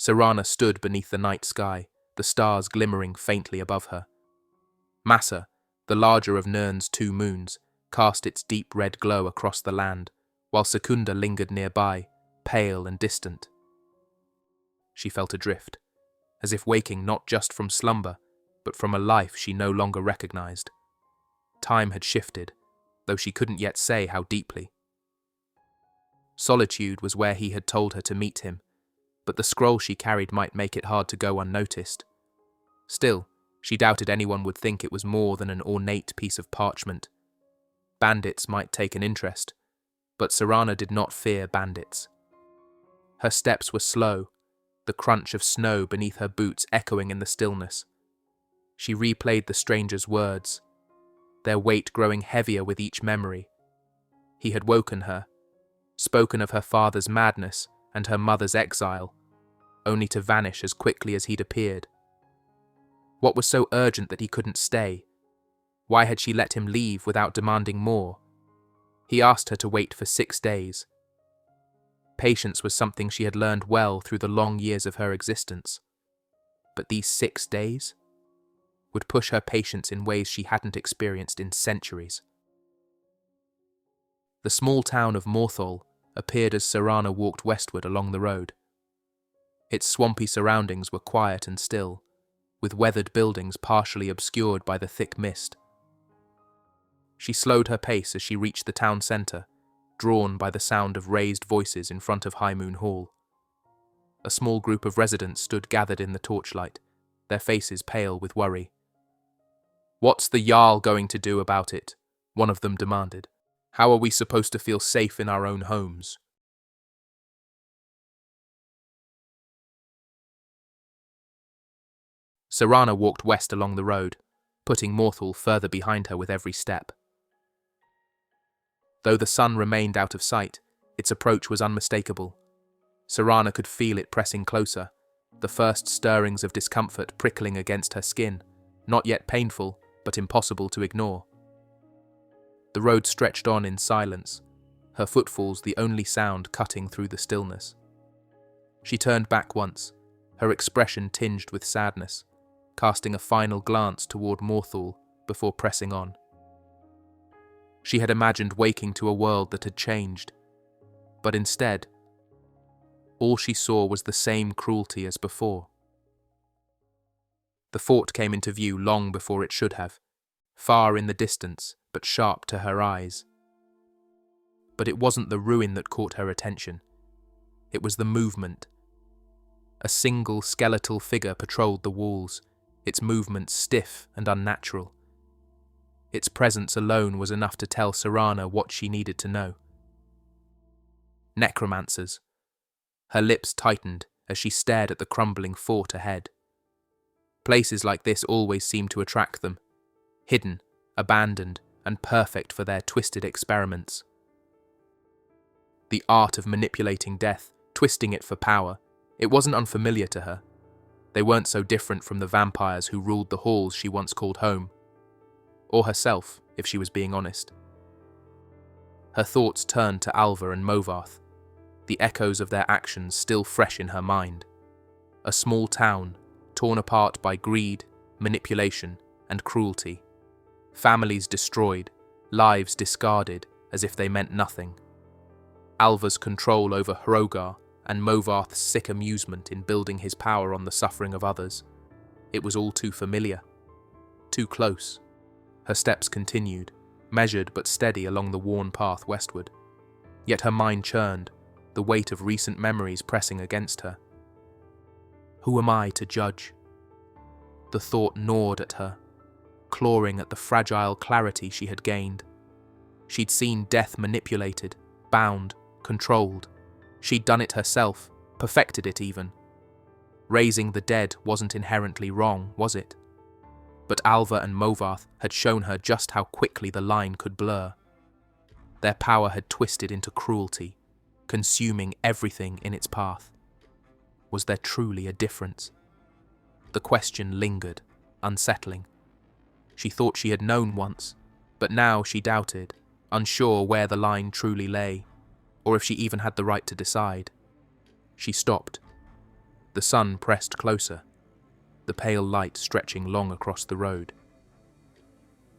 Serana stood beneath the night sky, the stars glimmering faintly above her. Massa, the larger of Nirn's 2 moons, cast its deep red glow across the land, while Secunda lingered nearby, pale and distant. She felt adrift, as if waking not just from slumber, but from a life she no longer recognized. Time had shifted, though she couldn't yet say how deeply. Solitude was where he had told her to meet him, but the scroll she carried might make it hard to go unnoticed. Still, she doubted anyone would think it was more than an ornate piece of parchment. Bandits might take an interest, but Serana did not fear bandits. Her steps were slow, the crunch of snow beneath her boots echoing in the stillness. She replayed the stranger's words, their weight growing heavier with each memory. He had woken her, spoken of her father's madness and her mother's exile, only to vanish as quickly as he'd appeared. What was so urgent that he couldn't stay? Why had she let him leave without demanding more? He asked her to wait for 6 days. Patience was something she had learned well through the long years of her existence. But these 6 days would push her patience in ways she hadn't experienced in centuries. The small town of Morthal appeared as Serana walked westward along the road. Its swampy surroundings were quiet and still, with weathered buildings partially obscured by the thick mist. She slowed her pace as she reached the town centre, drawn by the sound of raised voices in front of High Moon Hall. A small group of residents stood gathered in the torchlight, their faces pale with worry. "What's the Jarl going to do about it?" one of them demanded. "How are we supposed to feel safe in our own homes?" Serana walked west along the road, putting Morthal further behind her with every step. Though the sun remained out of sight, its approach was unmistakable. Serana could feel it pressing closer, the first stirrings of discomfort prickling against her skin, not yet painful, but impossible to ignore. The road stretched on in silence, her footfalls the only sound cutting through the stillness. She turned back once, her expression tinged with sadness, casting a final glance toward Morthal before pressing on. She had imagined waking to a world that had changed, but instead, all she saw was the same cruelty as before. The fort came into view long before it should have, far in the distance, but sharp to her eyes. But it wasn't the ruin that caught her attention. It was the movement. A single skeletal figure patrolled the walls, its movements stiff and unnatural. Its presence alone was enough to tell Serana what she needed to know. Necromancers. Her lips tightened as she stared at the crumbling fort ahead. Places like this always seemed to attract them, hidden, abandoned, and perfect for their twisted experiments. The art of manipulating death, twisting it for power, it wasn't unfamiliar to her. They weren't so different from the vampires who ruled the halls she once called home. Or herself, if she was being honest. Her thoughts turned to Alva and Movarth, the echoes of their actions still fresh in her mind. A small town, torn apart by greed, manipulation, and cruelty. Families destroyed, lives discarded as if they meant nothing. Alva's control over Hrogar and Movarth's sick amusement in building his power on the suffering of others. It was all too familiar. Too close. Her steps continued, measured but steady along the worn path westward. Yet her mind churned, the weight of recent memories pressing against her. Who am I to judge? The thought gnawed at her, clawing at the fragile clarity she had gained. She'd seen death manipulated, bound, controlled. She'd done it herself, perfected it even. Raising the dead wasn't inherently wrong, was it? But Alva and Movarth had shown her just how quickly the line could blur. Their power had twisted into cruelty, consuming everything in its path. Was there truly a difference? The question lingered, unsettling. She thought she had known once, but now she doubted, unsure where the line truly lay, or if she even had the right to decide. She stopped. The sun pressed closer, the pale light stretching long across the road.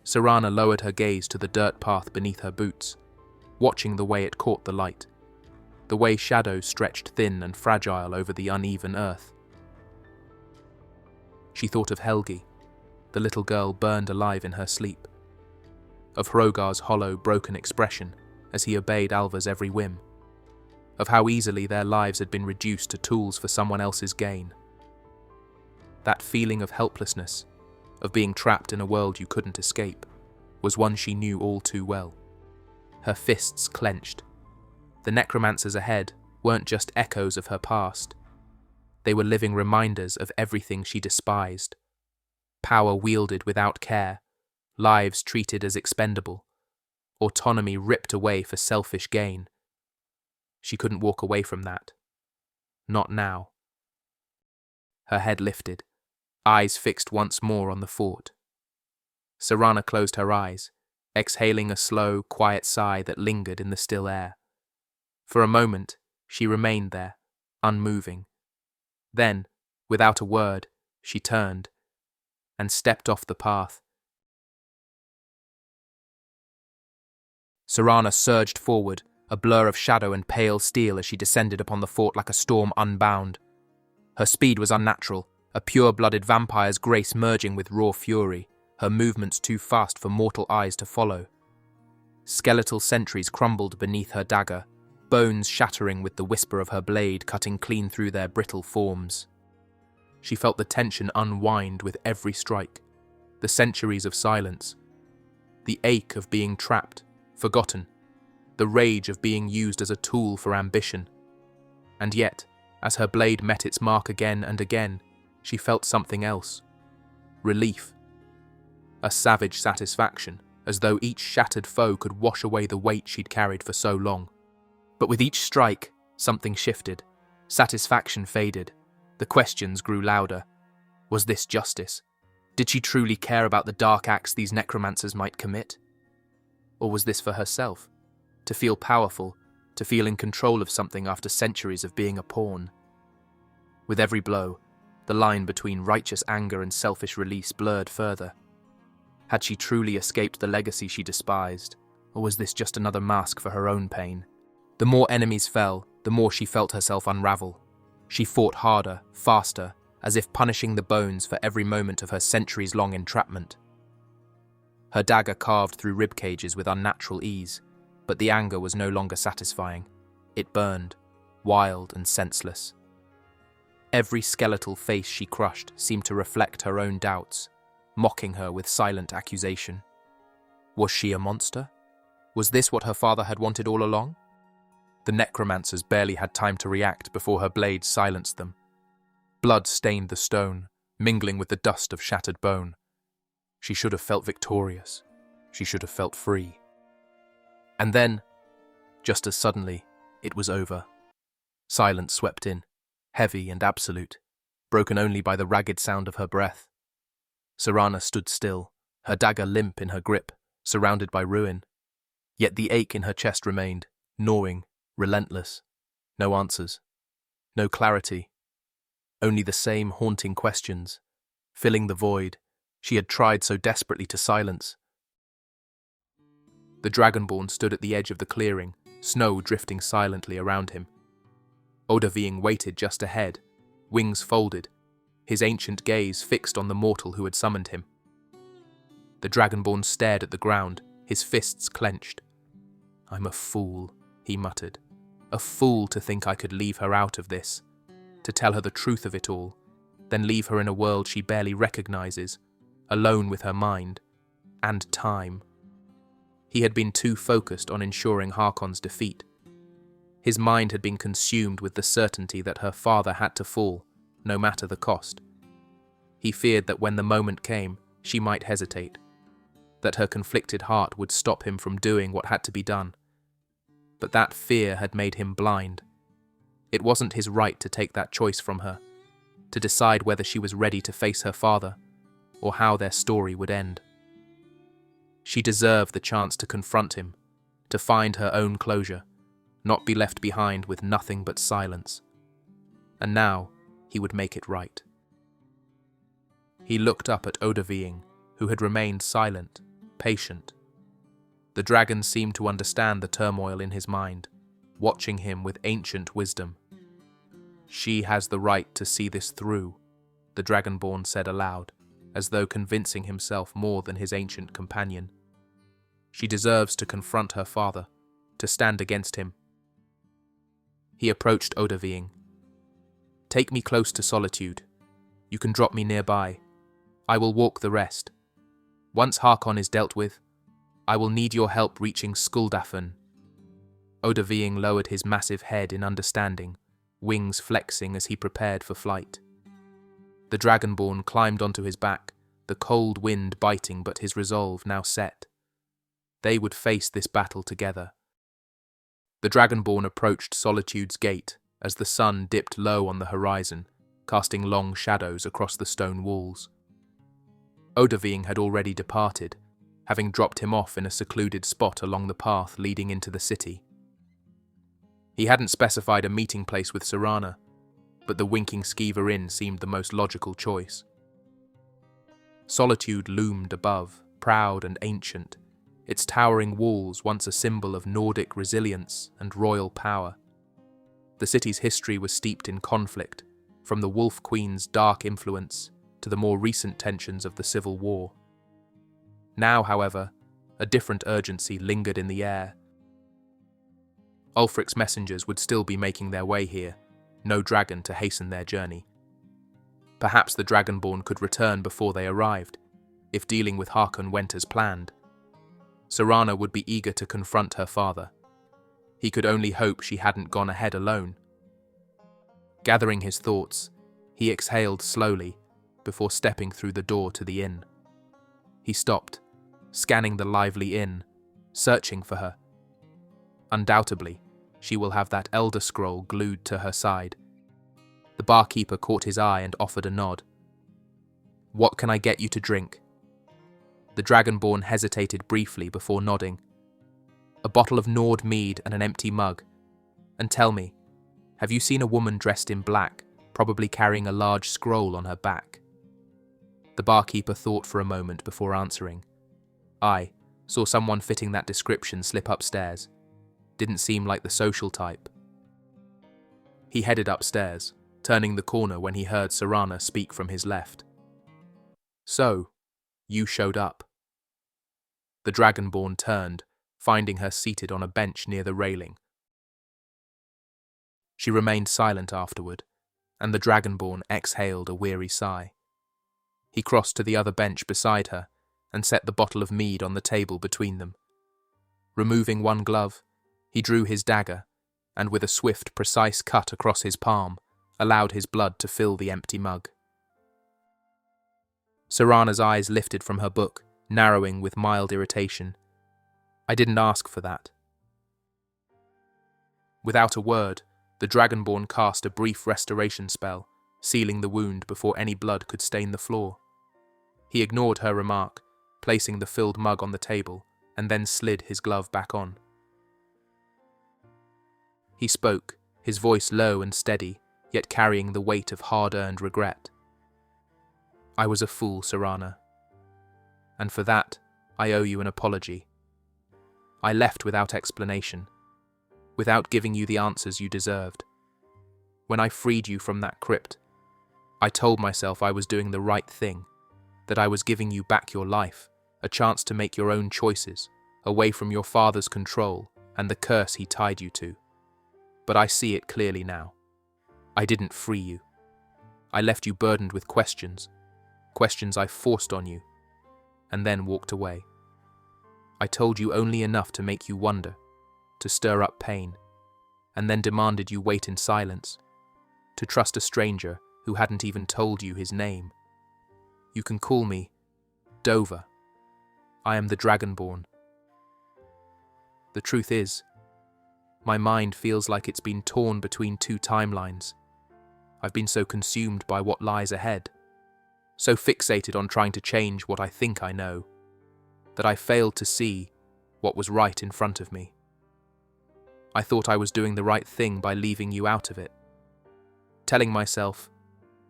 Serana lowered her gaze to the dirt path beneath her boots, watching the way it caught the light, the way shadows stretched thin and fragile over the uneven earth. She thought of Helgi, the little girl burned alive in her sleep, of Hrogar's hollow, broken expression as he obeyed Alva's every whim, of how easily their lives had been reduced to tools for someone else's gain. That feeling of helplessness, of being trapped in a world you couldn't escape, was one she knew all too well. Her fists clenched. The necromancers ahead weren't just echoes of her past. They were living reminders of everything she despised. Power wielded without care, lives treated as expendable, autonomy ripped away for selfish gain. She couldn't walk away from that. Not now. Her head lifted, eyes fixed once more on the fort. Serana closed her eyes, exhaling a slow, quiet sigh that lingered in the still air. For a moment, she remained there, unmoving. Then, without a word, she turned and stepped off the path. Serana surged forward, a blur of shadow and pale steel as she descended upon the fort like a storm unbound. Her speed was unnatural, a pure-blooded vampire's grace merging with raw fury, her movements too fast for mortal eyes to follow. Skeletal sentries crumbled beneath her dagger, bones shattering with the whisper of her blade cutting clean through their brittle forms. She felt the tension unwind with every strike, the centuries of silence, the ache of being trapped, forgotten, the rage of being used as a tool for ambition. And yet, as her blade met its mark again and again, she felt something else. Relief. A savage satisfaction, as though each shattered foe could wash away the weight she'd carried for so long. But with each strike, something shifted. Satisfaction faded. The questions grew louder. Was this justice? Did she truly care about the dark acts these necromancers might commit? Or was this for herself? To feel powerful, to feel in control of something after centuries of being a pawn? With every blow, the line between righteous anger and selfish release blurred further. Had she truly escaped the legacy she despised, or was this just another mask for her own pain? The more enemies fell, the more she felt herself unravel. She fought harder, faster, as if punishing the bones for every moment of her centuries-long entrapment. Her dagger carved through rib cages with unnatural ease, but the anger was no longer satisfying. It burned, wild and senseless. Every skeletal face she crushed seemed to reflect her own doubts, mocking her with silent accusation. Was she a monster? Was this what her father had wanted all along? The necromancers barely had time to react before her blade silenced them. Blood stained the stone, mingling with the dust of shattered bone. She should have felt victorious. She should have felt free. And then, just as suddenly, it was over. Silence swept in, heavy and absolute, broken only by the ragged sound of her breath. Serana stood still, her dagger limp in her grip, surrounded by ruin. Yet the ache in her chest remained, gnawing, relentless. No answers. No clarity. Only the same haunting questions, filling the void she had tried so desperately to silence. The Dragonborn stood at the edge of the clearing, snow drifting silently around him. Odahviing waited just ahead, wings folded, his ancient gaze fixed on the mortal who had summoned him. The Dragonborn stared at the ground, his fists clenched. "I'm a fool," he muttered. "A fool to think I could leave her out of this, to tell her the truth of it all, then leave her in a world she barely recognizes, alone with her mind and time." He had been too focused on ensuring Harkon's defeat. His mind had been consumed with the certainty that her father had to fall, no matter the cost. He feared that when the moment came, she might hesitate, that her conflicted heart would stop him from doing what had to be done. But that fear had made him blind. It wasn't his right to take that choice from her, to decide whether she was ready to face her father, or how their story would end. She deserved the chance to confront him, to find her own closure, not be left behind with nothing but silence. And now, he would make it right. He looked up at Odahviing, who had remained silent, patient. The dragon seemed to understand the turmoil in his mind, watching him with ancient wisdom. "She has the right to see this through," the Dragonborn said aloud, as though convincing himself more than his ancient companion. "She deserves to confront her father, to stand against him." He approached Odahviing. "Take me close to solitude. You can drop me nearby. I will walk the rest. Once Harkon is dealt with, I will need your help reaching Skuldafn." Odahviing lowered his massive head in understanding, wings flexing as he prepared for flight. The Dragonborn climbed onto his back, the cold wind biting but his resolve now set. They would face this battle together. The Dragonborn approached Solitude's gate as the sun dipped low on the horizon, casting long shadows across the stone walls. Odahviing had already departed, having dropped him off in a secluded spot along the path leading into the city. He hadn't specified a meeting place with Serana, but the Winking Skeever Inn seemed the most logical choice. Solitude loomed above, proud and ancient, its towering walls once a symbol of Nordic resilience and royal power. The city's history was steeped in conflict, from the Wolf Queen's dark influence to the more recent tensions of the Civil War. Now, however, a different urgency lingered in the air. Ulfric's messengers would still be making their way here, no dragon to hasten their journey. Perhaps the Dragonborn could return before they arrived, if dealing with Harkon went as planned. Serana would be eager to confront her father. He could only hope she hadn't gone ahead alone. Gathering his thoughts, he exhaled slowly before stepping through the door to the inn. He stopped, scanning the lively inn, searching for her. Undoubtedly, she will have that Elder Scroll glued to her side. The barkeeper caught his eye and offered a nod. "What can I get you to drink?" The Dragonborn hesitated briefly before nodding. "A bottle of Nord mead and an empty mug. And tell me, have you seen a woman dressed in black, probably carrying a large scroll on her back?" The barkeeper thought for a moment before answering. "I saw someone fitting that description slip upstairs. Didn't seem like the social type." He headed upstairs, turning the corner when he heard Serana speak from his left. "So, you showed up." The Dragonborn turned, finding her seated on a bench near the railing. She remained silent afterward, and the Dragonborn exhaled a weary sigh. He crossed to the other bench beside her and set the bottle of mead on the table between them. Removing one glove, he drew his dagger, and with a swift, precise cut across his palm, allowed his blood to fill the empty mug. Serana's eyes lifted from her book, narrowing with mild irritation. "I didn't ask for that." Without a word, the Dragonborn cast a brief restoration spell, sealing the wound before any blood could stain the floor. He ignored her remark, placing the filled mug on the table, and then slid his glove back on. He spoke, his voice low and steady, yet carrying the weight of hard-earned regret. "I was a fool, Serana. And for that, I owe you an apology. I left without explanation, without giving you the answers you deserved. When I freed you from that crypt, I told myself I was doing the right thing, that I was giving you back your life, a chance to make your own choices, away from your father's control and the curse he tied you to. But I see it clearly now. I didn't free you. I left you burdened with questions I forced on you, and then walked away. I told you only enough to make you wonder, to stir up pain, and then demanded you wait in silence, to trust a stranger who hadn't even told you his name. You can call me Dover. I am the Dragonborn. The truth is, my mind feels like it's been torn between two timelines. I've been so consumed by what lies ahead, so fixated on trying to change what I think I know, that I failed to see what was right in front of me. I thought I was doing the right thing by leaving you out of it, telling myself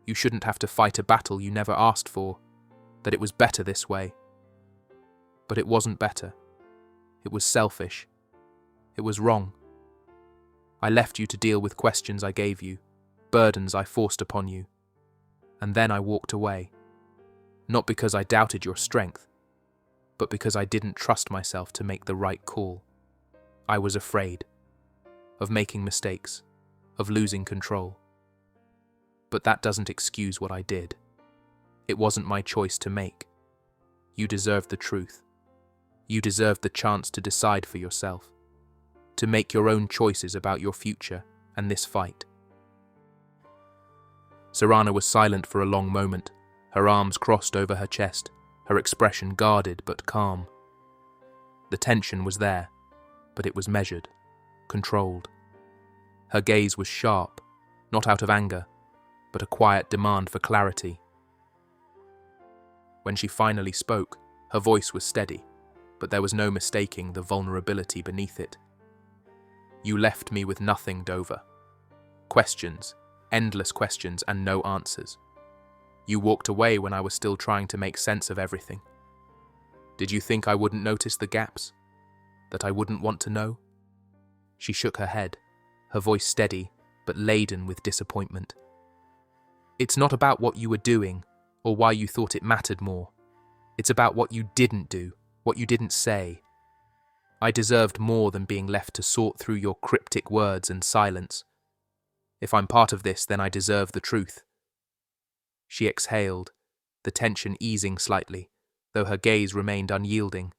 You shouldn't have to fight a battle you never asked for, that it was better this way. But it wasn't better. It was selfish. It was wrong. I left you to deal with questions I gave you, burdens I forced upon you, and then I walked away. Not because I doubted your strength, but because I didn't trust myself to make the right call. I was afraid of making mistakes, of losing control. But that doesn't excuse what I did. It wasn't my choice to make. You deserved the truth. You deserved the chance to decide for yourself, to make your own choices about your future and this fight. Serana was silent for a long moment, her arms crossed over her chest, her expression guarded but calm. The tension was there, but it was measured, controlled. Her gaze was sharp, not out of anger, but a quiet demand for clarity. When she finally spoke, her voice was steady, but there was no mistaking the vulnerability beneath it. You left me with nothing, Dover. Questions, endless questions, and no answers. You walked away when I was still trying to make sense of everything. Did you think I wouldn't notice the gaps? That I wouldn't want to know? She shook her head, her voice steady, but laden with disappointment. It's not about what you were doing, or why you thought it mattered more. It's about what you didn't do, what you didn't say. I deserved more than being left to sort through your cryptic words and silence. If I'm part of this, then I deserve the truth. She exhaled, the tension easing slightly, though her gaze remained unyielding.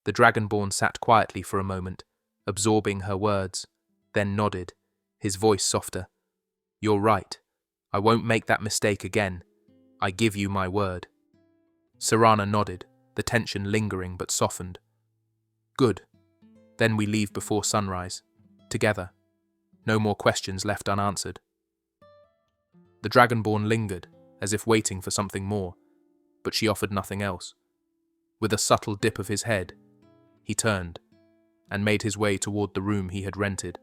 The Dragonborn sat quietly for a moment, absorbing her words, then nodded, his voice softer. You're right. I won't make that mistake again. I give you my word. Serana nodded, the tension lingering but softened. Good. Then we leave before sunrise. Together. No more questions left unanswered. The Dragonborn lingered, as if waiting for something more, but she offered nothing else. With a subtle dip of his head, he turned, and made his way toward the room he had rented.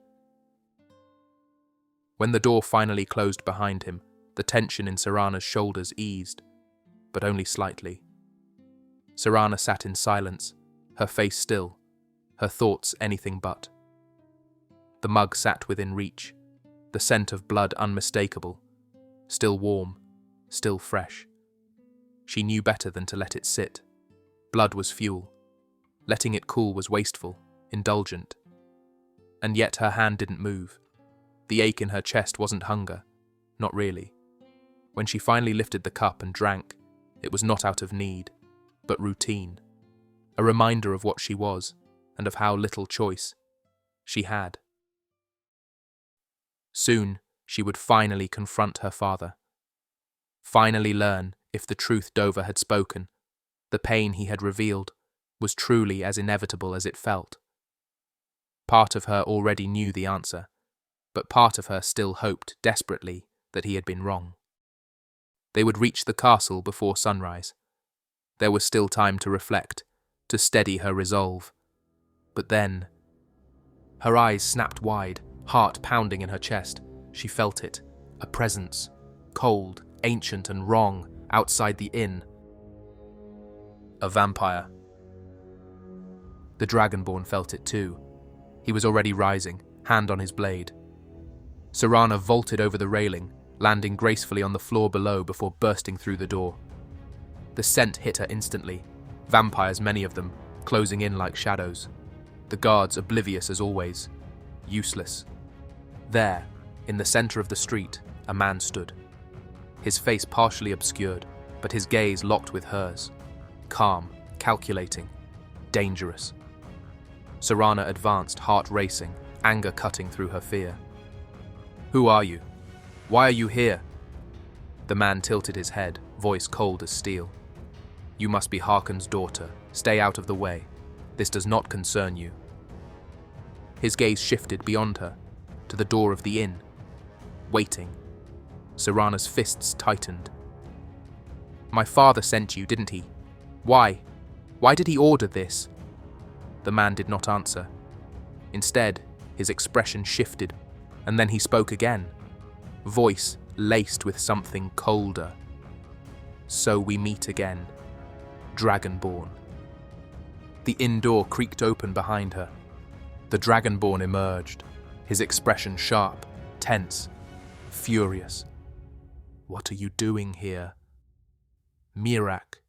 When the door finally closed behind him, the tension in Serana's shoulders eased, but only slightly. Serana sat in silence, her face still, her thoughts anything but. The mug sat within reach, the scent of blood unmistakable, still warm, still fresh. She knew better than to let it sit. Blood was fuel. Letting it cool was wasteful, indulgent. And yet her hand didn't move. The ache in her chest wasn't hunger, not really. When she finally lifted the cup and drank, it was not out of need, but routine. A reminder of what she was, and of how little choice she had. Soon, she would finally confront her father. Finally learn if the truth Dover had spoken, the pain he had revealed, was truly as inevitable as it felt. Part of her already knew the answer, but part of her still hoped desperately that he had been wrong. They would reach the castle before sunrise. There was still time to reflect, to steady her resolve. But then, her eyes snapped wide, heart pounding in her chest. She felt it, a presence, cold, ancient and wrong, outside the inn. A vampire. The Dragonborn felt it too. He was already rising, hand on his blade. Serana vaulted over the railing, landing gracefully on the floor below before bursting through the door. The scent hit her instantly, vampires many of them, closing in like shadows. The guards oblivious as always, useless. There, in the center of the street, a man stood. His face partially obscured, but his gaze locked with hers. Calm, calculating, dangerous. Serana advanced, heart racing, anger cutting through her fear. Who are you? Why are you here? The man tilted his head, voice cold as steel. You must be Harkon's daughter. Stay out of the way. This does not concern you. His gaze shifted beyond her, to the door of the inn. Waiting. Serana's fists tightened. My father sent you, didn't he? Why? Why did he order this? The man did not answer. Instead, his expression shifted, and then he spoke again. Voice laced with something colder. So we meet again, Dragonborn. The inn door creaked open behind her. The Dragonborn emerged, his expression sharp, tense, furious. "What are you doing here?" "Miraak,"